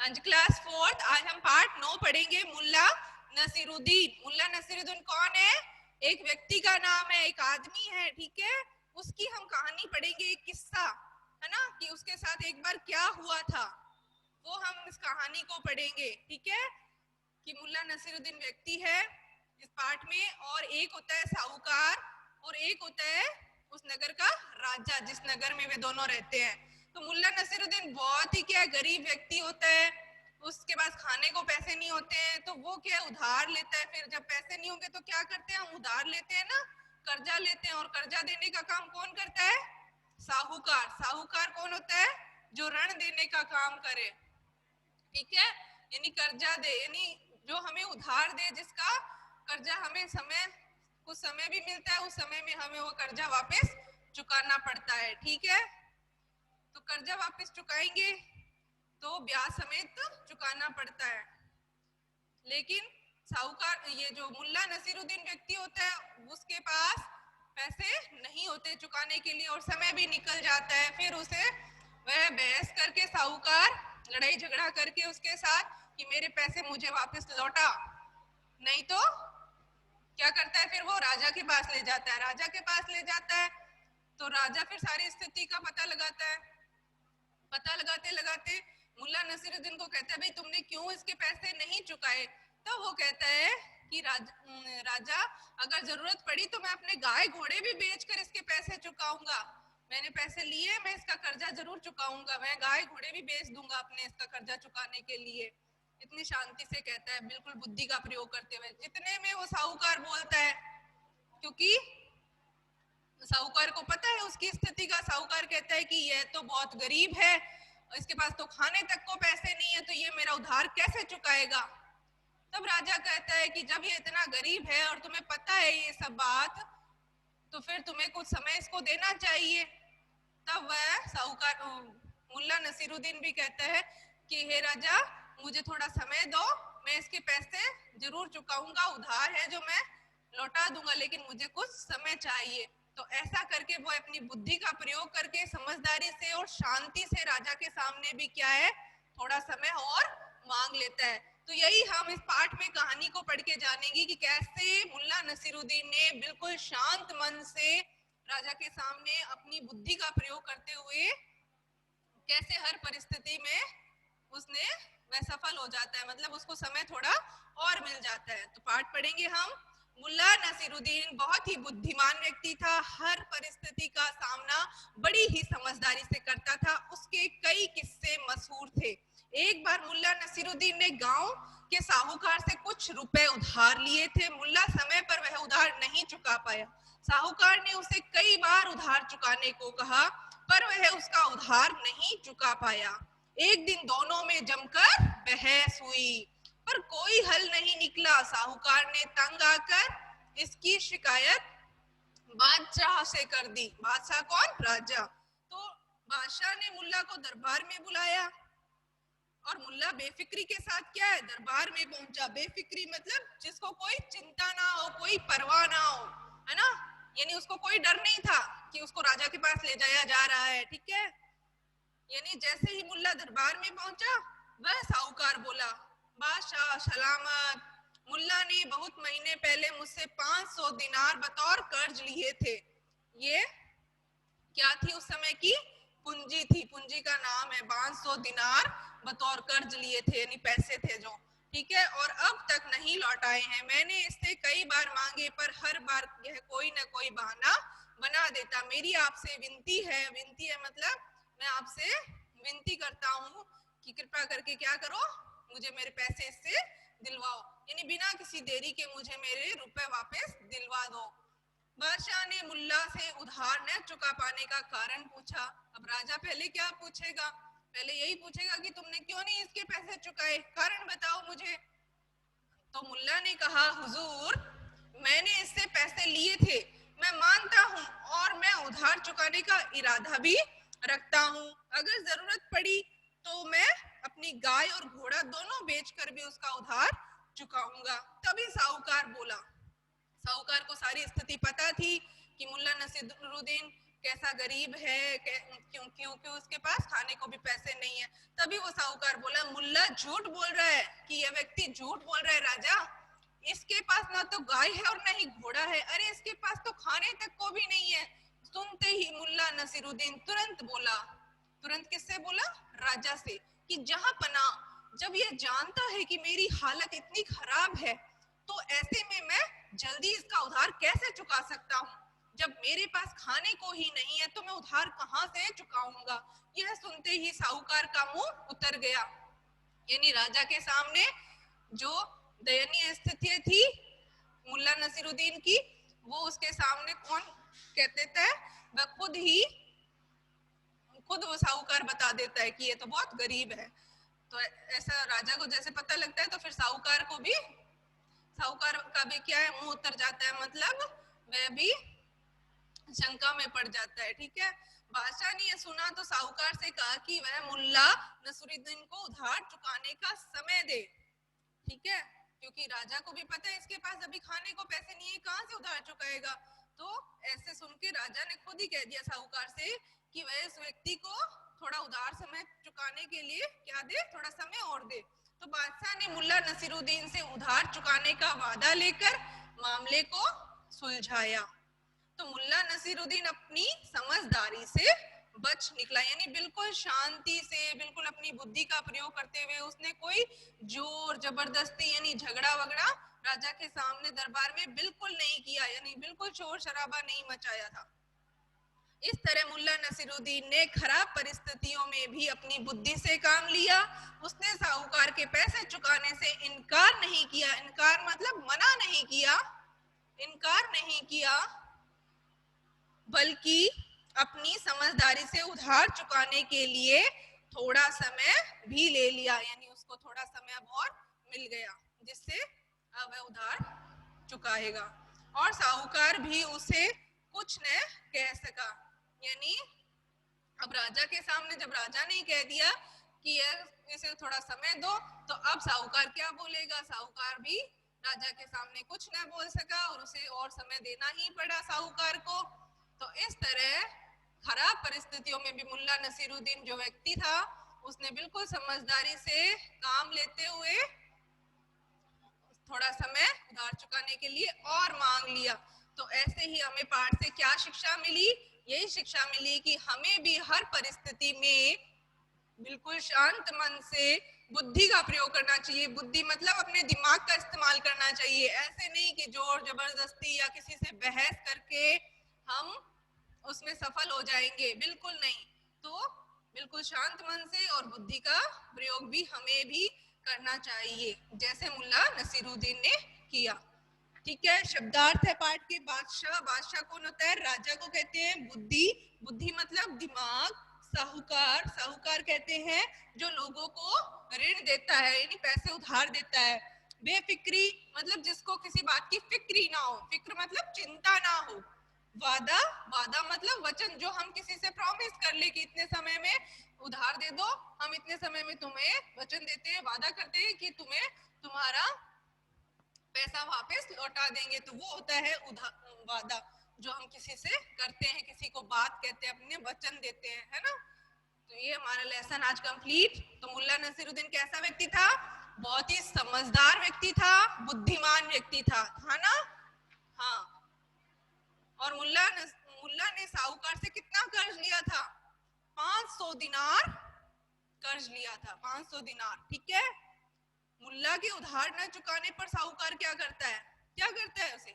आज class fourth. आज हम पार्ट 9 पढ़ेंगे। मुल्ला नसीरुद्दीन। मुल्ला नसीरुद्दीन कौन है? एक व्यक्ति का नाम है, एक आदमी है, ठीक है। उसकी हम कहानी पढ़ेंगे, एक किस्सा है ना, कि उसके साथ एक बार क्या हुआ था, वो हम इस कहानी को पढ़ेंगे, ठीक है। कि मुल्ला नसीरुद्दीन व्यक्ति है इस पार्ट में, और एक होता है साहूकार और एक होता है उस नगर का राजा, जिस नगर में वे दोनों रहते हैं। तो मुल्ला नसीरुद्दीन बहुत ही क्या गरीब व्यक्ति होता है, उसके पास खाने को पैसे नहीं होते हैं, तो वो क्या उधार लेता है। फिर जब पैसे नहीं होंगे तो क्या करते हैं, हम उधार लेते हैं ना, कर्जा लेते हैं। और कर्जा देने का काम कौन करता है? साहूकार। साहूकार कौन होता है? जो ऋण देने का काम करे, ठीक है। यानी कर्जा दे, यानी जो हमें उधार दे, जिसका कर्जा हमें समय, कुछ समय भी मिलता है, उस समय में हमें वो कर्जा वापस चुकाना पड़ता है, ठीक है। तो कर्जा वापस चुकाएंगे तो ब्याज समेत चुकाना पड़ता है। लेकिन साहूकार, ये जो मुल्ला नसीरुद्दीन व्यक्ति होता है, उसके पास पैसे नहीं होते चुकाने के लिए, और समय भी निकल जाता है। फिर उसे वह बहस करके, साहूकार लड़ाई झगड़ा करके उसके साथ कि मेरे पैसे मुझे वापस लौटा, नहीं तो क्या करता है, फिर वो राजा के पास ले जाता है। राजा के पास ले जाता है तो राजा फिर सारी स्थिति का पता लगाता है। पता लगाते लगाते मुल्ला नसीरुद्दीन को कहता है, भाई तुमने क्यों इसके पैसे नहीं चुकाए? तो वो कहता है कि राजा, अगर जरूरत पड़ी तो मैं अपने गाय घोड़े भी बेचकर इसके पैसे चुकाऊंगा। मैंने पैसे लिए, मैं इसका कर्जा जरूर चुकाऊंगा, मैं गाय घोड़े भी बेच दूंगा अपने इसका कर्जा चुकाने के लिए। इतनी शांति से कहता है, बिल्कुल बुद्धि का प्रयोग करते हुए। जितने में वो साहूकार बोलता है, क्योंकि साहूकार को पता है उसकी स्थिति का। साहूकार कहता है कि यह तो बहुत गरीब है, इसके पास तो खाने तक को पैसे नहीं है, तो ये मेरा उधार कैसे चुकाएगा। तब राजा कहता है कि जब ये इतना गरीब है और तुम्हें पता है ये सब बात, तो फिर तुम्हें कुछ समय इसको देना चाहिए। तब वह साहूकार, मुल्ला नसीरुद्दीन भी कहता है कि हे राजा, मुझे थोड़ा समय दो, मैं इसके पैसे जरूर चुकाऊंगा, उधार है जो मैं लौटा दूंगा, लेकिन मुझे कुछ समय चाहिए। तो ऐसा करके वो अपनी बुद्धि का प्रयोग करके समझदारी से और शांति से राजा के सामने भी क्या है, थोड़ा समय और मांग लेता है। तो यही हम इस पाठ में कहानी को पढ़ के जानेंगे कि कैसे मुल्ला नसीरुद्दीन ने बिल्कुल शांत मन से राजा के सामने अपनी बुद्धि का प्रयोग करते हुए कैसे हर परिस्थिति में उसने वह सफल हो जाता है, मतलब उसको समय थोड़ा और मिल जाता है। तो पाठ पढ़ेंगे हम। मुल्ला नसीरुद्दीन बहुत ही बुद्धिमान व्यक्ति था, हर परिस्थिति का सामना बड़ी ही समझदारी से करता था। उसके कई किस्से मशहूर थे। एक बार मुल्ला नसीरुद्दीन ने गांव के साहूकार से कुछ रुपए उधार लिए थे। मुल्ला समय पर वह उधार नहीं चुका पाया। साहूकार ने उसे कई बार उधार चुकाने को कहा, पर वह उसका उधार नहीं चुका पाया। एक दिन दोनों में जमकर बहस हुई, पर कोई हल नहीं निकला। साहूकार ने तंग आकर इसकी शिकायत बादशाह से कर दी। बादशाह कौन? राजा। तो बादशाह ने मुल्ला को दरबार में बुलाया, और मुल्ला बेफिक्री के साथ क्या है, दरबार में पहुंचा। बेफिक्री मतलब जिसको कोई चिंता ना हो, कोई परवाह ना हो, है ना। यानी उसको कोई डर नहीं था कि उसको राजा के पास ले जाया जा रहा है, ठीक है। यानी जैसे ही मुल्ला दरबार में पहुंचा, वह साहूकार बोला, बादशाह सलामत, मुल्ला ने बहुत महीने पहले मुझसे 500 दिनार बतौर कर्ज लिए थे। ये क्या थी उस समय की? पूंजी थी। पूंजी का नाम है 500 दिनार बतौर कर्ज लिए थे, यानी पैसे थे जो, ठीक है। और अब तक नहीं लौटाए हैं। मैंने इससे कई बार मांगे, पर हर बार यह कोई ना कोई बहाना बना देता। मेरी आपसे विनती है, विनती है मतलब मैं आपसे विनती करता हूँ कि कृपा करके क्या करो, मुझे मेरे पैसे इससे दिलवाओ, यानी बिना किसी देरी के मुझे मेरे रुपए वापस दिलवा दो। बादशाह ने मुल्ला से उधार न चुका पाने का कारण पूछा। अब राजा पहले क्या पूछेगा? पहले यही पूछेगा कि तुमने क्यों नहीं इसके पैसे चुकाए, कारण बताओ मुझे। तो मुल्ला ने कहा, हुजूर, मैंने इससे पैसे लिए थे, मैं मानता हूँ, और मैं उधार चुकाने का इरादा भी रखता हूँ। अगर जरूरत पड़ी तो मैं अपनी गाय और घोड़ा दोनों बेचकर भी उसका उधार चुकाऊंगा। तभी साहूकार बोला। साहूकार को सारी स्थिति पता थी कि मुल्ला नसीरुद्दीन कैसा गरीब है, क्योंकि उसके पास खाने को भी पैसे नहीं है। तभी वो साहूकार बोला मुल्ला झूठ बोल रहा है, कि यह व्यक्ति झूठ बोल रहा है राजा, इसके पास ना तो गाय है और ना ही घोड़ा है, अरे इसके पास तो खाने तक को भी नहीं है। सुनते ही मुल्ला नसीरुद्दीन तुरंत बोला, तुरंत किससे बोला? राजा से, कि जहां पना, जब ये जानता है कि मेरी हालत इतनी खराब है तो ऐसे में मैं जल्दी इसका उधार कैसे चुका सकता हूँ? जब मेरे पास खाने को ही नहीं है तो मैं उधार कहाँ से चुकाऊंगा? यह सुनते ही साहूकार का मुंह उतर गया। यानी राजा के सामने जो दयनीय स्थिति थी मुल्ला नसीरुद्दीन की, वो उसके सामने कौन कह देता है? वह खुद वो साहूकार बता देता है कि ये तो बहुत गरीब है। तो ऐसा राजा को जैसे पता लगता है तो फिर साहूकार का भी क्या है, मुंह उतर जाता है, मतलब वह भी शंका में पड़ जाता है। ठीक है, बादशाह ने यह सुना तो साहूकार से कहा कि वह मुल्ला नसीरुद्दीन को उधार चुकाने का समय दे। ठीक है, क्योंकि राजा को भी पता है इसके पास अभी खाने को पैसे नहीं है, कहां से उधार चुकाएगा। तो ऐसे सुन के राजा ने खुद ही कह दिया साहूकार से कि वह इस व्यक्ति को थोड़ा उधार समय चुकाने के लिए क्या दे, थोड़ा समय और दे। तो बादशाह ने मुल्ला नसीरुद्दीन से उधार चुकाने का वादा लेकर मामले को सुलझाया। तो मुल्ला नसीरुद्दीन अपनी समझदारी से बच निकला, यानी बिल्कुल शांति से, बिल्कुल अपनी बुद्धि का प्रयोग करते हुए उसने कोई जोर जबरदस्ती यानी झगड़ा वगड़ा राजा के सामने दरबार में बिल्कुल नहीं किया, यानी बिल्कुल शोर शराबा नहीं मचाया था। इस तरह मुल्ला नसीरुद्दीन ने खराब परिस्थितियों में भी अपनी बुद्धि से काम लिया। उसने साहूकार के पैसे चुकाने से इनकार नहीं किया, इनकार मतलब मना नहीं किया, इनकार नहीं किया, बल्कि अपनी समझदारी से उधार चुकाने के लिए थोड़ा समय भी ले लिया, यानी उसको थोड़ा समय अब और मिल गया जिससे अब वह उधार चुकाएगा। और साहूकार भी उसे कुछ न कह सका, यानी अब राजा के सामने जब राजा ने कह दिया कि इसे थोड़ा समय दो, तो अब साहूकार क्या बोलेगा? साहूकार भी राजा के सामने कुछ न बोल सका और उसे और समय देना ही पड़ा साहूकार को। तो इस तरह खराब परिस्थितियों में भी मुल्ला नसीरुद्दीन जो व्यक्ति था उसने बिल्कुल समझदारी से काम लेते हुए थोड़ा समय उधार चुकाने के लिए और मांग लिया। तो ऐसे ही हमें पाठ से क्या शिक्षा मिली? यही शिक्षा मिली कि हमें भी हर परिस्थिति में बिल्कुल शांत मन से बुद्धि का प्रयोग करना चाहिए। बुद्धि मतलब अपने दिमाग का इस्तेमाल करना चाहिए, ऐसे नहीं कि जोर जबरदस्ती या किसी से बहस करके हम उसमें सफल हो जाएंगे, बिल्कुल नहीं। तो बिल्कुल शांत मन से और बुद्धि का प्रयोग भी हमें भी करना चाहिए, जैसे मुल्ला नसीरुद्दीन ने किया। ठीक है, शब्दार्थ है पाठ के। बादशाह, बादशाह कौन होता है? राजा को कहते हैं बुद्धि, बुद्धि मतलब दिमाग। साहूकार, साहूकार कहते हैं जो लोगों को ऋण देता है, यानी पैसे उधार देता है। बेफिक्री मतलब जिसको किसी बात की फिक्री ना हो, फिक्र मतलब चिंता ना हो। वादा, वादा मतलब वचन, जो हम किसी से प्रॉमिस कर ले कि इतने समय में उधार दे दो, हम इतने समय में तुम्हें वचन देते हैं, वादा करते हैं कि तुम्हें तुम्हारा पैसा वापस लौटा देंगे। तो वो होता है वादा, जो हम किसी से करते हैं, किसी को बात कहते हैं, अपने वचन देते हैं, है ना। तो ये हमारा लेसन आज कंप्लीट। तो मुल्ला नसीरुद्दीन कैसा व्यक्ति था? बहुत ही समझदार व्यक्ति था, बुद्धिमान व्यक्ति था ना। हाँ, और मुल्ला ने साहूकार से कितना कर्ज लिया था? 500 दिनार कर्ज लिया था, 500 दिनार। ठीक है, मुल्ला के उधार न चुकाने पर साहूकार क्या करता है? क्या करता है? उसे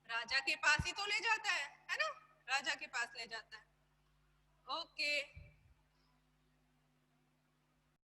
राजा के पास ही तो ले जाता है ना, राजा के पास ले जाता है। ओके।